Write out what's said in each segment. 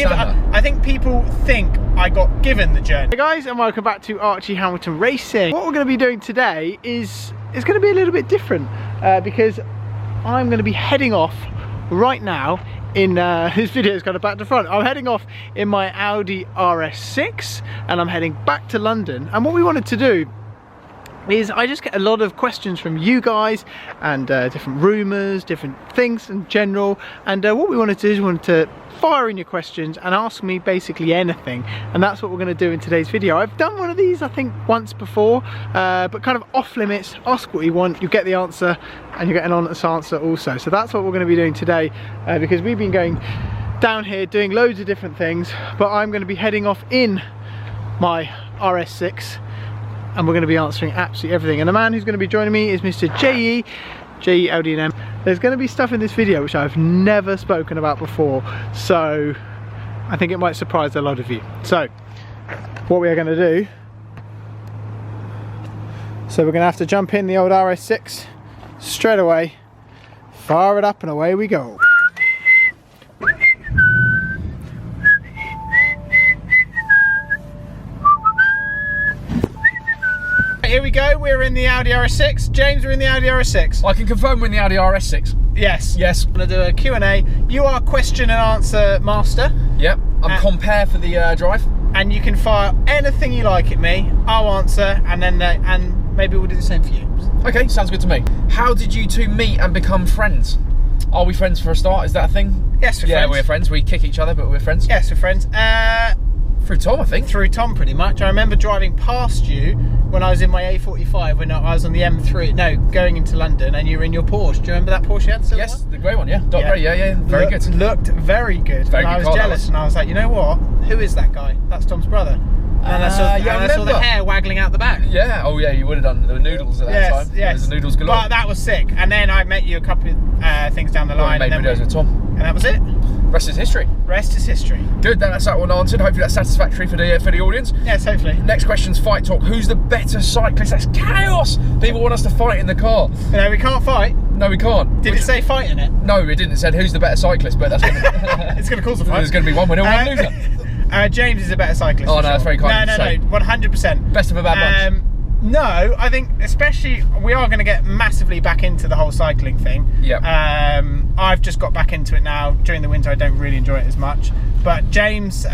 I think people think I got given the journey. Hey guys, and welcome back to Archie Hamilton Racing. What we're going to be doing today is going to be a little bit different because I'm going to be heading off right now in this video is kind of back to front. I'm heading off in my Audi RS6 and I'm heading back to London. And what we wanted to do is I just get a lot of questions from you guys and different rumours, different things in general, and what we wanted to do is we wanted to fire in your questions and ask me basically anything, and that's what we're going to do in today's video. I've done one of these I think once before, but kind of off limits. Ask what you want, you get the answer, and you get an honest answer also. So that's what we're going to be doing today, because we've been going down here doing loads of different things, but I'm going to be heading off in my RS6 and we're going to be answering absolutely everything. And the man who's going to be joining me is Mr. JE Audi and M. There's going to be stuff in this video which I've never spoken about before, so I think it might surprise a lot of you. So what we are going to do, so we're going to have to jump in the old RS6 straight away, fire it up and away we go. Here we go, we're in the Audi RS6. James, we're in the Audi RS6. I can confirm we're in the Audi RS6. Yes. Yes. I'm going to do a Q&A. You are question and answer master. Yep, I'm compare for the drive. And you can fire anything you like at me, I'll answer, and then and maybe we'll do the same for you. Okay, sounds good to me. How did you two meet and become friends? Are we friends for a start? Is that a thing? Yes, we're friends. Yeah, we're friends. We kick each other, but we're friends. Yes, we're friends. Through Tom, I think. Through Tom, pretty much. I remember driving past you when I was in my A45, when I was on the M3, no, going into London, and you were in your Porsche. Do you remember that Porsche you had? Yes, the grey one, yeah. Dark grey, yeah. Very good. Looked very good. Very and good I was car, jealous, and I was like, you know what? Who is that guy? That's Tom's brother. And I saw the hair waggling out the back. Yeah, oh yeah, you would have done the noodles at that time. Yes, There's the noodles galore. But that was sick. And then I met you a couple of things down the line. Made videos with Tom. And that was it. Rest is history. Rest is history. Good, then that's that one answered. Hopefully that's satisfactory for the audience. Yes, hopefully. Next question's fight talk. Who's the better cyclist? That's chaos! People want us to fight in the car. No, we can't fight. No, we can't. Did it say fight in it? No, it didn't. It said who's the better cyclist, but that's gonna it's going to cause a fight. There's going to be one winner, one loser. James is a better cyclist. Oh no, that's very kind. No, 100%. Best of a bad bunch. No, I think especially we are going to get massively back into the whole cycling thing. Yeah. I've just got back into it now. During the winter, I don't really enjoy it as much. But James,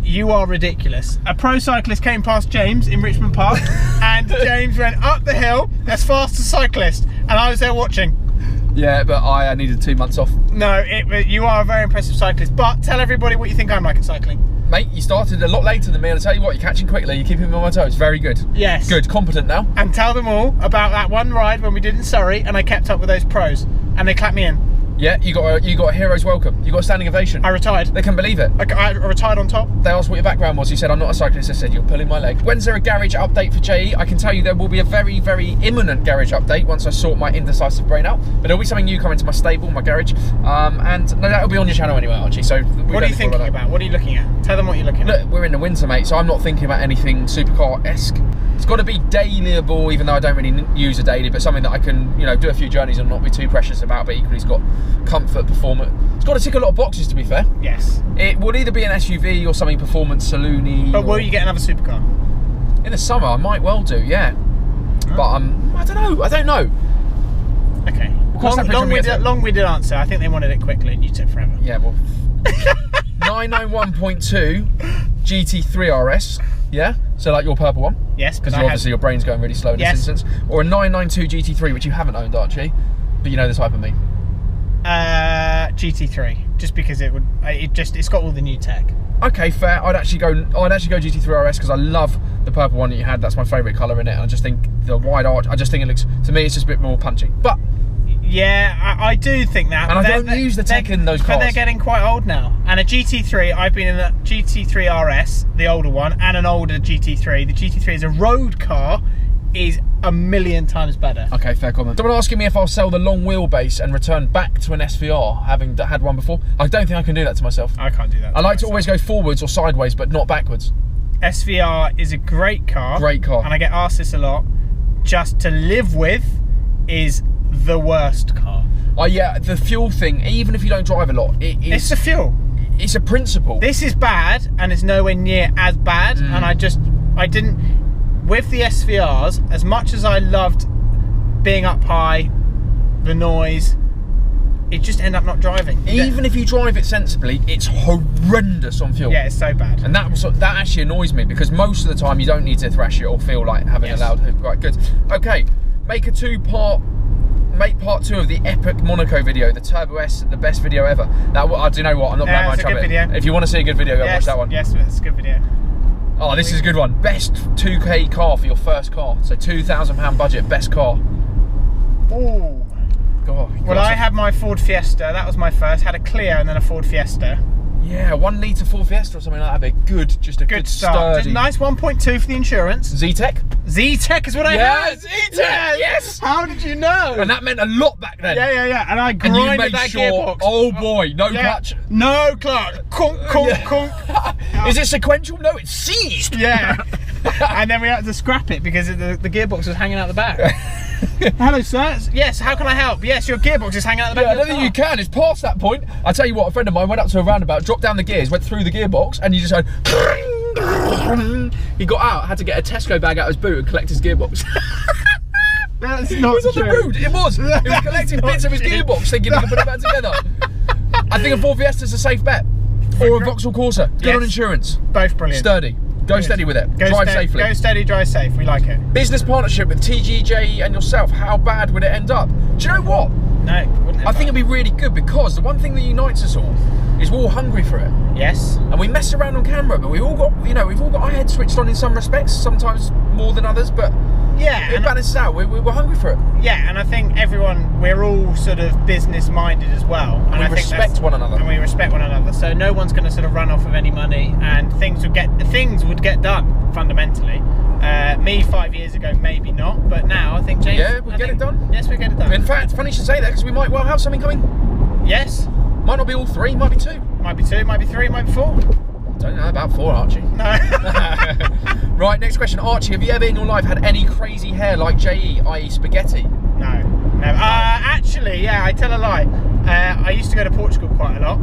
you are ridiculous. A pro cyclist came past James in Richmond Park, and James went up the hill as fast as a cyclist, and I was there watching. Yeah, but I needed 2 months off. No, you are a very impressive cyclist. But tell everybody what you think I'm like at cycling. Mate, you started a lot later than me, and I tell you what, you're catching quickly, you're keeping me on my toes. Very good. Yes. Good, competent now. And tell them all about that one ride when we did in Surrey, and I kept up with those pros, and they clapped me in. Yeah, you got a hero's welcome. You got a standing ovation. I retired. They couldn't believe it. I retired on top. They asked what your background was. You said, I'm not a cyclist. I said, you're pulling my leg. When's there a garage update for JE? I can tell you there will be a very, very imminent garage update once I sort my indecisive brain out. But there'll be something new coming to my stable, my garage. And no, that'll be on your channel anyway, Archie. So what are you thinking about? What are you looking at? Tell them what you're looking at. Look, we're in the winter, mate, so I'm not thinking about anything supercar-esque. It's got to be dailyable, even though I don't really use a daily, but something that I can, do a few journeys and not be too precious about, but equally it's got comfort, performance. It's got to tick a lot of boxes, to be fair. Yes. It would either be an SUV or something performance saloony. But will you get another supercar? In the summer, I might well do, yeah. Oh. But I don't know. Okay. Long-winded answer. I think they wanted it quickly and you took forever. Yeah, well. 991.2 GT3 RS. Yeah, so like your purple one. Yes, because obviously your brain's going really slow in this instance. Or a 992 GT3, which you haven't owned, Archie, but you know the type of me. GT3, just because it's got all the new tech. Okay, fair. I'd actually go GT3 RS because I love the purple one that you had. That's my favourite colour in it. And I just think the wide arch. I just think it looks, to me, it's just a bit more punchy. But yeah, I do think that. And I don't use the tech in those cars. But they're getting quite old now. And a GT3, I've been in the GT3 RS, the older one, and an older GT3. The GT3 is a road car, is a million times better. Okay, fair comment. Someone asking me if I'll sell the long wheelbase and return back to an SVR, having had one before. I don't think I can do that to myself. I can't do that. I like to always go forwards or sideways, but not backwards. SVR is a great car. Great car. And I get asked this a lot. Just to live with is the worst car. Oh yeah, the fuel thing, even if you don't drive a lot, it's the fuel. it's a principle. This is bad, and it's nowhere near as bad. And I didn't, with the SVRs, as much as I loved being up high, the noise, it just ended up not driving. Even if you drive it sensibly, it's horrendous on fuel. Yeah, it's so bad. And that actually annoys me, because most of the time you don't need to thrash it or feel like having a loud hoop. Right, good. Okay, make part 2 of the epic Monaco video, the Turbo S, the best video ever. That, do you know what? I'm not blaming my trumpet. Video. If you want to see a good video, go watch that one. Yes, it's a good video. Oh, this is a good one. Best 2K car for your first car. So £2,000 budget, best car. Ooh. God, well, I had my Ford Fiesta. That was my first. Had a Clio and then a Ford Fiesta. Yeah, 1 litre Ford Fiesta or something like that. But good, just a good start. sturdy. Nice 1.2 for the insurance. Z-Tech. Z-Tech is what I had. Z-Tech. Yes. How did you know? And that meant a lot back then. Yeah. And I grinded that gearbox. Oh boy, no clutch. No clutch. Conk. Is it sequential? No, it's seized. Yeah. And then we had to scrap it because the gearbox was hanging out the back. Hello, sir. Yes, how can I help? Yes, your gearbox is hanging out the back. I don't think you can. It's past that point. I tell you what, a friend of mine went up to a roundabout, dropped down the gears, went through the gearbox, and you just heard. He got out, had to get a Tesco bag out of his boot and collect his gearbox. That's not It was on the road. It was. He was collecting bits of his gearbox, thinking he could put it back together. I think a Ford Fiesta's a safe bet, or a Vauxhall Corsa. Good on insurance. Both brilliant. Sturdy. Go steady with it. Drive safely. Go steady, drive safe. We like it. Business partnership with TGJ and yourself. How bad would it end up? Do you know what? No, wouldn't it? I think it'd be really good, because the one thing that unites us all is we're all hungry for it. Yes. And we mess around on camera, but we've all got our heads switched on in some respects, sometimes more than others, but yeah, it balances out. We're hungry for it. Yeah, and I think we're all sort of business minded as well. And we respect one another. And we respect one another. So no one's going to sort of run off with any money, and things would get done fundamentally. Me 5 years ago, maybe not, but now I think James. Yeah, we'll get it done. Yes, we get it done. In fact, funny you should say that, because we might well have something coming. Yes. Might not be all 3, might be 2. Might be 2, might be 3, might be 4. Don't know about 4, Archie. No. Right, next question. Archie, have you ever in your life had any crazy hair like JE, i.e. spaghetti? No, never. Actually, yeah, I tell a lie. I used to go to Portugal quite a lot.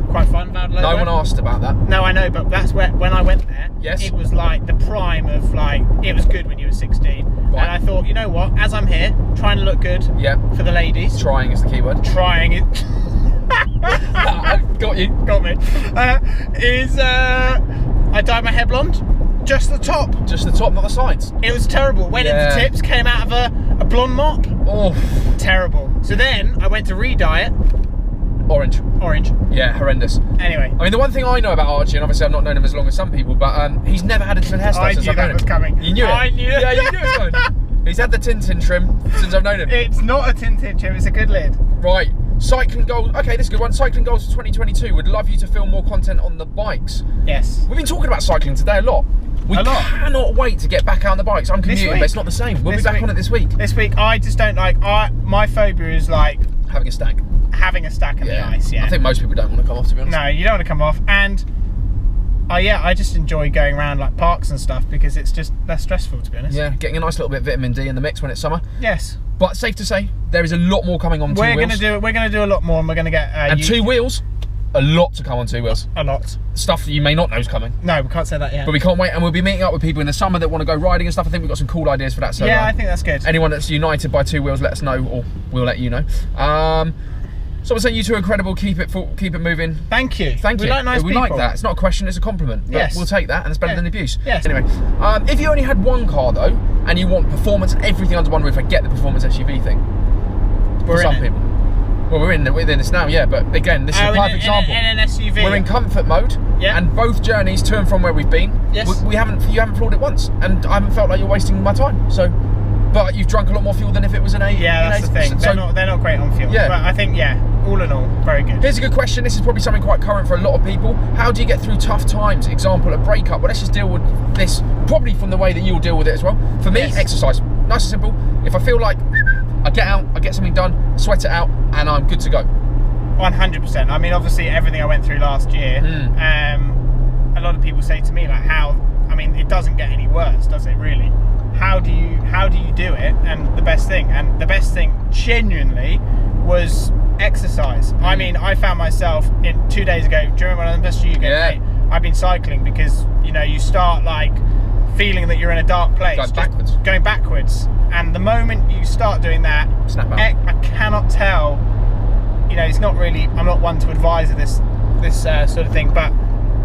Quite fun. No one asked about that. No, I know, but that's when I went there, yes, it was like the prime of it was good when you were 16. Right. And I thought, you know what, as I'm here, trying to look good for the ladies. Trying is the key word. Trying it. Got you. Got me. I dyed my hair blonde. Just the top. Just the top, not the sides. It was terrible. Went in the tips, came out of a blonde mop. Oh. Terrible. So then I went to re-dye it. Orange. Yeah, horrendous. Anyway. I mean, the one thing I know about Archie, and obviously I've not known him as long as some people, but he's never had a different hairstyle since I've known him. I knew that was coming. You knew it? I knew it. Yeah, you knew it was coming. He's had the Tintin trim since I've known him. It's not a Tintin trim, it's a good lid. Right. Cycling goals. Okay, this is a good one. Cycling goals for 2022. Would love you to film more content on the bikes. Yes. We've been talking about cycling today a lot. We cannot wait to get back out on the bikes. I'm commuting, but it's not the same. We'll be back on it this week. This week, I just don't like. My phobia is like having a stack. Having a stack of the ice. Yeah. I think most people don't want to come off, to be honest. No, you don't want to come off, and I just enjoy going around like parks and stuff because it's just less stressful, to be honest. Yeah, getting a nice little bit of vitamin D in the mix when it's summer. Yes. But safe to say, there is a lot more coming on 2 wheels. We're gonna do a lot more, and we're gonna get. And 2 wheels. A lot to come on 2 wheels. A lot. Stuff that you may not know is coming. No, we can't say that yet. But we can't wait, and we'll be meeting up with people in the summer that want to go riding and stuff. I think we've got some cool ideas for that. So yeah, I think that's good. Anyone that's united by 2 wheels, let us know, or we'll let you know. Someone saying you two are incredible. Keep it moving. Thank you. Thank you. We like nice people. We like that. It's not a question, it's a compliment. But yes. We'll take that, and it's better than abuse. Yes. Anyway, if you only had one car though, and you want performance, everything under one roof, I get the performance SUV thing. For some people. Well, we're in this now, yeah. But again, this is a perfect example. In an SUV. We're in comfort mode, and both journeys to and from where we've been. Yes. You haven't floored it once, and I haven't felt like you're wasting my time. So. But you've drunk a lot more fuel than if it was an A. Yeah, that's the thing. They're not great on fuel. Yeah. But I think, all in all, very good. Here's a good question. This is probably something quite current for a lot of people. How do you get through tough times? Example, a breakup. Well, let's just deal with this probably from the way that you'll deal with it as well. For me, exercise. Nice and simple. If I feel like I get out, I get something done, sweat it out, and I'm good to go. 100%. I mean, obviously, everything I went through last year, a lot of people say to me, like, it doesn't get any worse, does it really? How do you do it? And the best thing genuinely was exercise. I mean, I found myself in 2 days ago, during when I messaged you again, mate, I've been cycling because, you know, you start like feeling that you're in a dark place. Going backwards. And the moment you start doing that, snap out. I cannot tell, you know, it's not really, I'm not one to advise of this sort of thing, but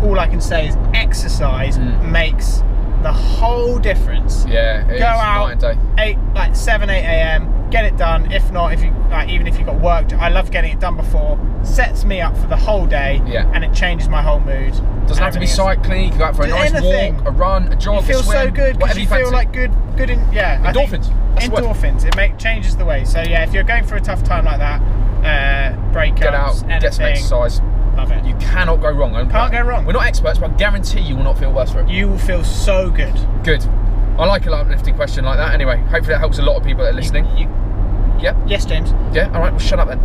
all I can say is exercise makes the whole difference. Yeah, it Go out, 7, 8 a.m, get it done. If not, if you even if you've got work, I love getting it done before. Sets me up for the whole day, and it changes my whole mood. Doesn't have to be cycling. You can go out for a nice walk, a run, a jog, you feel a swim, so good because you feel like good in endorphins. Endorphins. It changes the way. So yeah, if you're going through a tough time like that, breakups, get out, anything, get some exercise. Love it. You cannot go wrong. Can't go wrong. We're not experts, but I guarantee you will not feel worse for it. You will feel so good. Good. I like a uplifting question like that. Anyway, hopefully it helps a lot of people that are listening. Yeah? Yes, James. Yeah? All right, well, shut up then.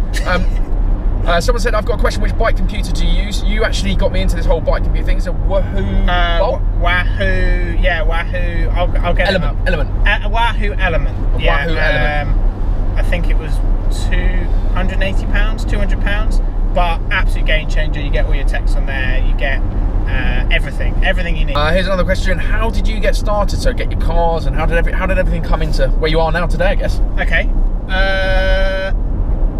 Someone said, I've got a question, which bike computer do you use? You actually got me into this whole bike computer thing. It's a Wahoo Bolt? Wahoo, yeah, Wahoo. I'll get Element. Wahoo Element. Wahoo Element. I think it was £280, £200. But absolute game changer. You get all your text on there. You get everything you need. Here's another question. How did you get started? So get your cars, and how did everything come into where you are now today, I guess? Okay. Do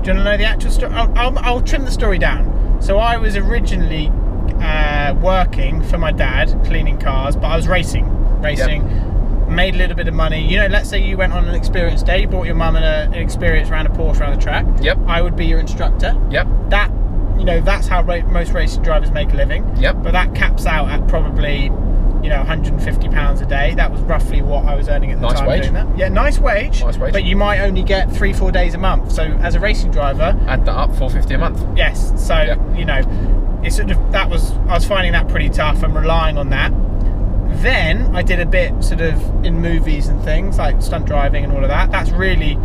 you want to know the actual story? I'll trim the story down. So I was originally working for my dad, cleaning cars, but I was racing. Yep. Made a little bit of money. You know, let's say you went on an experience day, you bought your mum an experience around a Porsche around the track. Yep. I would be your instructor. Yep. That, you know, that's how most racing drivers make a living. Yep. But that caps out at probably, you know, £150 a day. That was roughly what I was earning at the time. Nice wage. Doing that. Yeah, nice wage. But you might only get 3-4 days a month. So as a racing driver, add that up, $450 a month. Yes. So you know, it's sort of I was finding that pretty tough and relying on that. Then I did a bit sort of in movies and things like stunt driving and all of that. That's really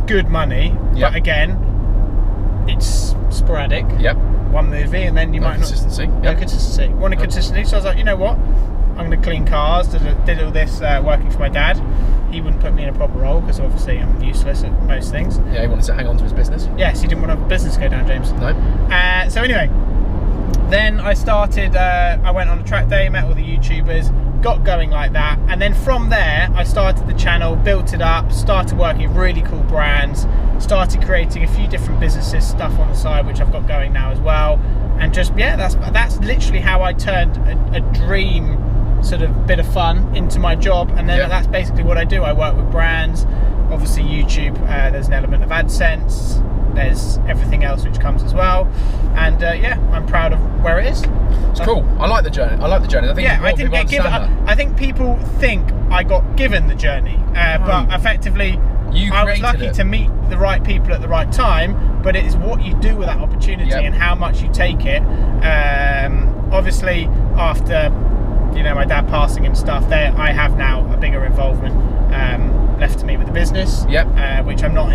good money. Yep. But again, it's sporadic. Yep. One movie and then you might consistency. not. No consistency. Wanted consistency. So I was like, you know what? I'm going to clean cars. Did all this working for my dad. He wouldn't put me in a proper role because obviously I'm useless at most things. Yeah, he wanted to hang on to his business. Yes, he didn't want a business to go down, James. No. So anyway, then I started, I went on a track day, met all the YouTubers, got going like that. And then from there, I started the channel, built it up, started working with really cool brands, started creating a few different businesses, stuff on the side, which I've got going now as well. And just, yeah, that's literally how I turned a dream sort of bit of fun into my job. And then that's basically what I do. I work with brands, obviously YouTube, there's an element of AdSense, there's everything else which comes as well, and yeah, I'm proud of where it is. It's cool. I like the journey. I think I didn't get given. I think people think I got given the journey, but effectively I was lucky to meet the right people at the right time. But it is what you do with that opportunity and how much you take it. Obviously, after my dad passing and stuff, I have now a bigger involvement left to me with the business, which I'm not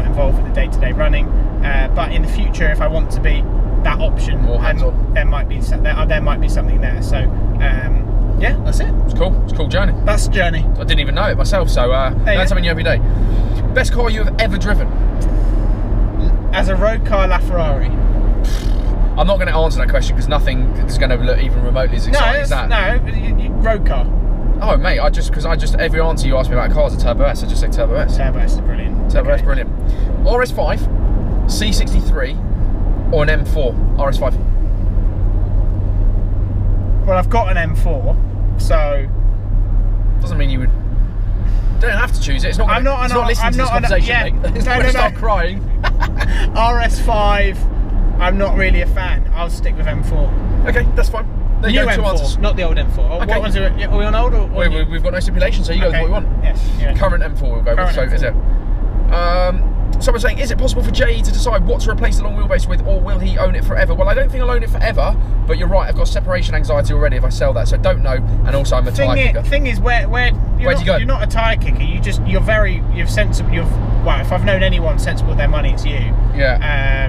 involved with the day-to-day running, but in the future, if I want to be that option, more hands-on, there might be something there. So yeah, that's it. It's cool. It's a cool journey. That's the journey. I didn't even know it myself, so learn something new every day. Best car you have ever driven? As a road car, LaFerrari. I'm not going to answer that question because nothing is going to look even remotely as exciting as that. No, road car. Oh mate, because every answer you ask me about cars are Turbo S, I just say Turbo S. Turbo S is brilliant. Turbo S, brilliant. RS5, C63, or an M4 RS5? Well, I've got an M4, so doesn't mean you would. Don't have to choose it. It's not. It's not listening to this conversation, mate. It's not going to start crying. RS5. I'm not really a fan. I'll stick with M4. Okay, that's fine. There you go, two answers. Not the old M4. Okay. What ones are we on old or we've got no stipulation, so you go with what you want. Yes. Current M4 we'll go with. So is it? Someone's saying, is it possible for Jay to decide what to replace the long wheelbase with, or will he own it forever? Well, I don't think I'll own it forever, but you're right, I've got separation anxiety already if I sell that, so I don't know, and also I'm a tyre kicker. Thing is, where do you go? You're not a tyre kicker, you're sensible, well, if I've known anyone sensible with their money, it's you. Yeah.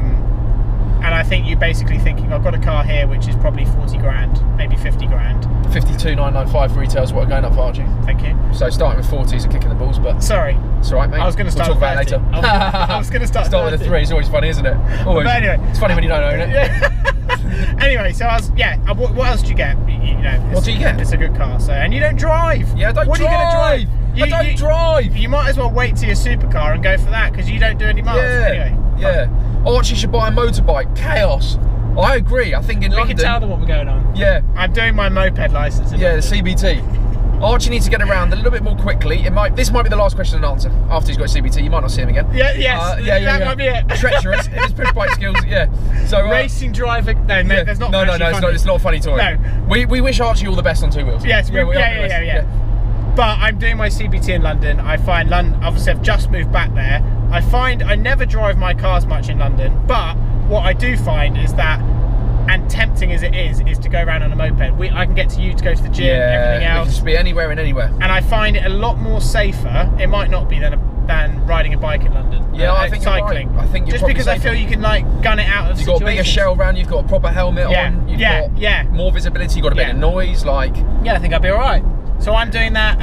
And I think you're basically thinking, I've got a car here which is probably 40 grand, maybe 50 grand. 53. 42,995 retails what are going up for Archie. Thank you. So starting with 40s and kicking the balls, but Sorry. it's alright, mate. I was going to start We'll talk with about it 30. later. I was going to start with a 3. It's always funny, isn't it? Always. But anyway. It's funny when you don't own it. Yeah. Anyway, so what else do you get? You know, What do you get? It's a good car, so, and you don't drive. Yeah, I don't what drive. Are you going to drive? I don't drive. You might as well wait till your supercar and go for that, because you don't do any miles. Yeah. Anyway. Yeah. Archie should buy a motorbike. Chaos. I agree. I think in London. We can tell them what we're going on. Yeah. I'm doing my moped license. Yeah, the CBT. Archie needs to get around a little bit more quickly. This might be the last question and answer. After he's got a CBT, you might not see him again. Yeah, yes. That might be it. Treacherous. His push bike skills. Yeah. So racing driver. No, mate, there's not. No, it's not a funny toy. No. We wish Archie all the best on 2 wheels. Yes. Yeah. But I'm doing my CBT in London. I find London. Obviously, I've just moved back there. I find I never drive my cars much in London. But what I do find is that, and tempting as it is to go around on a moped. I can get to you to go to the gym, everything else. We can just be anywhere and anywhere. And I find it a lot more safer. It might not be than riding a bike in London. Yeah, I think cycling. You're right. I think you're just probably because safer. I feel you can like gun it out of You've got a bigger shell round. You've got a proper helmet on. You've got more visibility. You've got a bit of noise. Like yeah, I think I'll be all right. So I'm doing that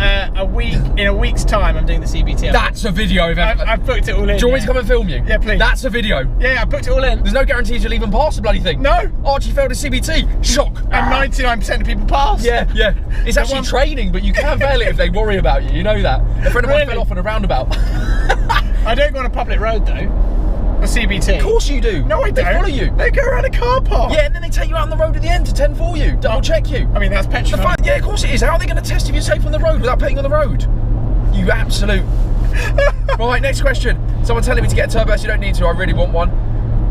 in a week's time. I'm doing the CBT. That's a video. I've booked it all in. Do you want me to come and film you? Yeah, please. That's a video. Yeah, I booked it all in. There's no guarantees you'll even pass the bloody thing. No. Archie failed a CBT. Shock. And 99% of people pass. Yeah. It's actually training, but you can fail it if they worry about you. You know that. A friend of mine fell off on a roundabout. I don't go on a public road though. A CBT. Of course you do. No, I don't. They follow you. They go around a car park. Yeah, and then they take you out on the road at the end to 10 for you. Double check you. I mean, that's petrol. Yeah, of course it is. How are they going to test if you're safe on the road without putting on the road? You absolute. Right, next question. Someone telling me to get a turbo S. You don't need to. I really want one.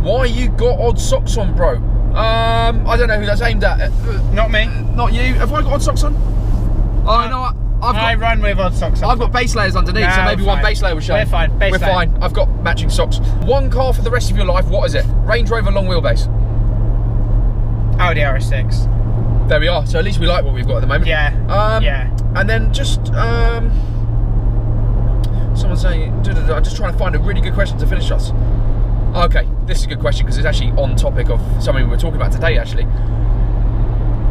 Why you got odd socks on, bro? I don't know who that's aimed at. Not me. Not you. Have I got odd socks on? Oh, no. I run with odd socks on. I've got base layers underneath, so maybe one base layer will show. We're fine. We're fine. I've got matching socks. One car for the rest of your life. What is it? Range Rover long wheelbase. Audi R6. There we are. So at least we like what we've got at the moment. Yeah. Yeah. And then just someone saying, I'm just trying to find a really good question to finish us. Okay, this is a good question because it's actually on topic of something we were talking about today. Actually,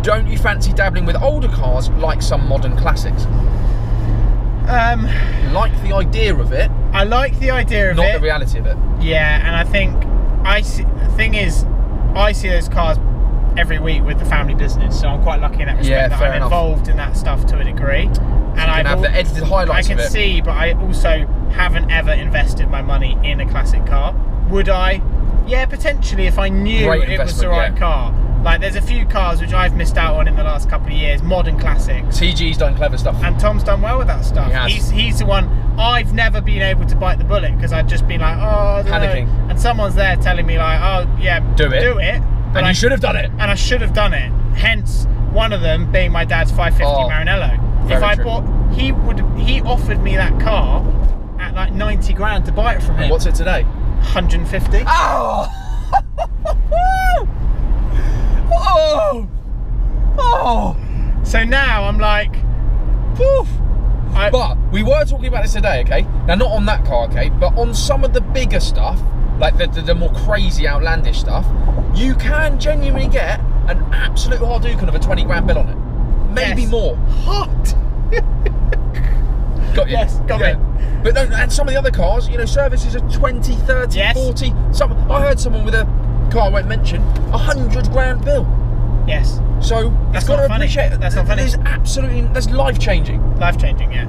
don't you fancy dabbling with older cars like some modern classics? Like the idea of it. I like the idea of it. Not the reality of it. Yeah, and I think the thing is, I see those cars every week with the family business, so I'm quite lucky in that respect that I'm involved in that stuff to a degree. And I have the edited highlights. I can see, but I also haven't ever invested my money in a classic car. Would I? Yeah, potentially if I knew it was the right car. Like there's a few cars which I've missed out on in the last couple of years, modern classics. TG's done clever stuff. And Tom's done well with that stuff. He has. He's the one, I've never been able to bite the bullet because I've just been like, oh, I don't panicking. know. And someone's there telling me like, oh yeah, do it. And you should have done it. And I should have done it. Hence, one of them being my dad's 550 Maranello. If I bought, he offered me that car at like 90 grand to buy it from him. And what's it today? 150. Oh! Oh! So now I'm like, poof. But we were talking about this today, okay? Now not on that car, okay? But on some of the bigger stuff, like the more crazy, outlandish stuff, you can genuinely get an absolute Hadouken of a 20 grand bill on it. Maybe more. Hot. Got you. Yes, got me. But no, and some of the other cars, you know, services are 20, 30, 40. I heard someone with a car I won't mention, 100 grand bill. Yes. So that's got to appreciate it. That's not funny. That's life changing. Life changing, yeah.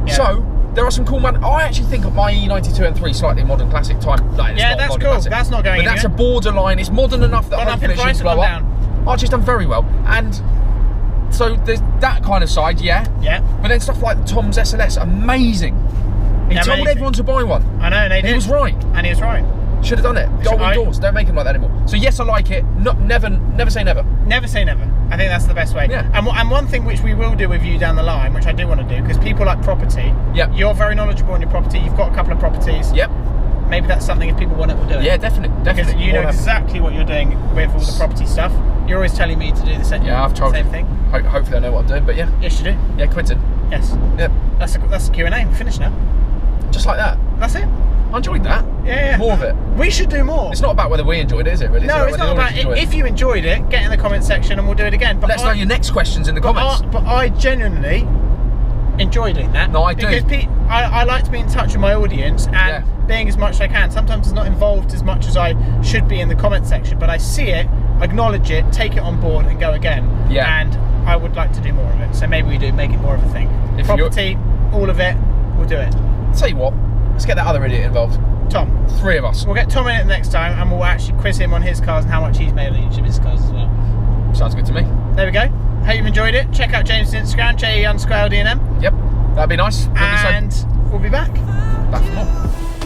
So there are some cool I actually think of my E92 M3 slightly modern classic type. Like, yeah, that's cool. Classic. That's not going. But that's a borderline. It's modern enough that hopefully it should blow up. Archie's done very well, and so there's that kind of side, yeah. But then stuff like Tom's SLS, amazing. He told everyone to buy one. I know, and they did. He was right. And he was right. Should have done it. Golden doors. Don't make them like that anymore. So yes, I like it. Never say never. Never say never. I think that's the best way. Yeah. And one thing which we will do with you down the line, which I do want to do, because people like property. Yep. You're very knowledgeable on your property. You've got a couple of properties. Yep. Maybe that's something if people want it, we'll do it. Yeah, definitely. Because you know exactly what you're doing with all the property stuff. You're always telling me to do the same. Yeah, I've told you. Same thing. Hopefully I know what I'm doing, but yeah. Yes, you do. Yeah, Quinton. Yes. Yep. That's the Q&A. We're finished now. Just like that. That's it. I enjoyed that. Yeah. More of it. We should do more. It's not about whether we enjoyed it, is it? Really? No, it's not about it. If you enjoyed it, get in the comment section and we'll do it again. But let us know your next questions in the comments. But I genuinely enjoy doing that. No, I do. Because I like to be in touch with my audience and being as much as I can. Sometimes it's not involved as much as I should be in the comment section, but I see it, acknowledge it, take it on board and go again. Yeah. And I would like to do more of it. So maybe we do make it more of a thing. Property, all of it, we'll do it. Tell you what, let's get that other idiot involved. Tom. 3 of us. We'll get Tom in it next time and we'll actually quiz him on his cars and how much he's made on each of his cars as well. Sounds good to me. There we go. Hope you've enjoyed it. Check out James' Instagram, JE_LDNM. Yep, that'd be nice. And we'll be back. Back for more.